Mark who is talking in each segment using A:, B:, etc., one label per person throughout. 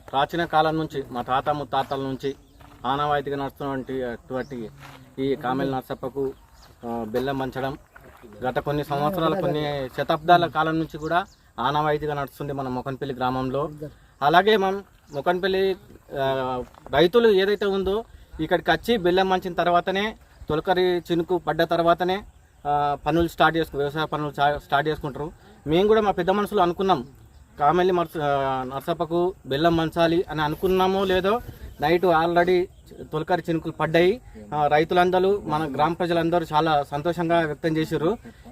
A: ప్రాచీన కాలం నుంచి మా తాత ముత్తాతల నుంచి ఆనవాయితీగా నడుస్తున్నటువంటి ఈ కామెల్ నర్సప్పకు బెల్లం పంచడం గత కొన్ని సంవత్సరాల కొన్ని శతాబ్దాల కాలం నుంచి కూడా ఆనవాయితీగా నడుస్తుంది మన మొకన్పల్లి గ్రామంలో. అలాగే మనం మొకన్పల్లి రైతులు ఏదైతే ఉందో ఇక్కడికి వచ్చి బెల్లం పంచిన తర్వాతనే తొలకరి చినుకు పడ్డ తర్వాతనే పనులు వ్యవసాయ పనులు స్టార్ట్ చేసుకుంటారు. మేము కూడా మా పెద్ద మనుషులు అనుకున్నాం కామెల్లి నర్సప్పకు బెల్లం పంచాలి అని అనుకున్నామో లేదో నైట్ ఆల్రెడీ తొలకరి చినుకులు పడ్డాయి. రైతులందరూ మన గ్రామ ప్రజలందరూ చాలా సంతోషంగా వ్యక్తం చేశారు.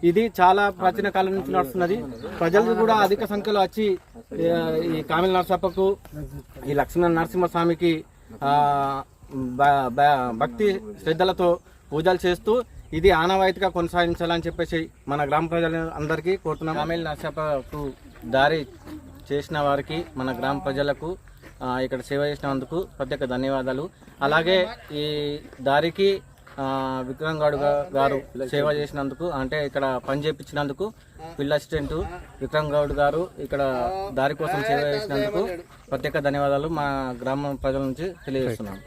A: ఇది చాలా ప్రాచీన కాలం నుంచి నడుస్తున్నది. ప్రజలు కూడా అధిక సంఖ్యలో వచ్చి ఈ కామెల్లి నర్సప్పకు ఈ లక్ష్మణ నరసింహస్వామికి భక్తి శ్రద్ధలతో పూజలు చేస్తూ ఇది ఆనవాయితీగా కొనసాగించాలని చెప్పేసి మన గ్రామ ప్రజలందరికీ కోరుతున్నాం. కామెల్లి నర్సప్పకు దారి చేసిన వారికి మన గ్రామ ప్రజలకు ఇక్కడ సేవ చేసినందుకు ప్రత్యేక ధన్యవాదాలు. అలాగే ఈ దారికి విక్రమ్ గౌడ్ గారు సేవ చేసినందుకు, అంటే ఇక్కడ పని చేయించినందుకు ఫీల్డ్ అసిస్టెంట్ విక్రమ్ గౌడ్ గారు ఇక్కడ దారి కోసం సేవ చేసినందుకు ప్రత్యేక ధన్యవాదాలు మా గ్రామ ప్రజల నుంచి తెలియజేస్తున్నాం.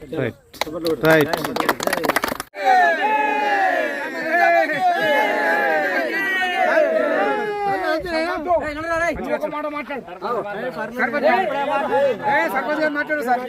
B: మాట్లాడు సార్.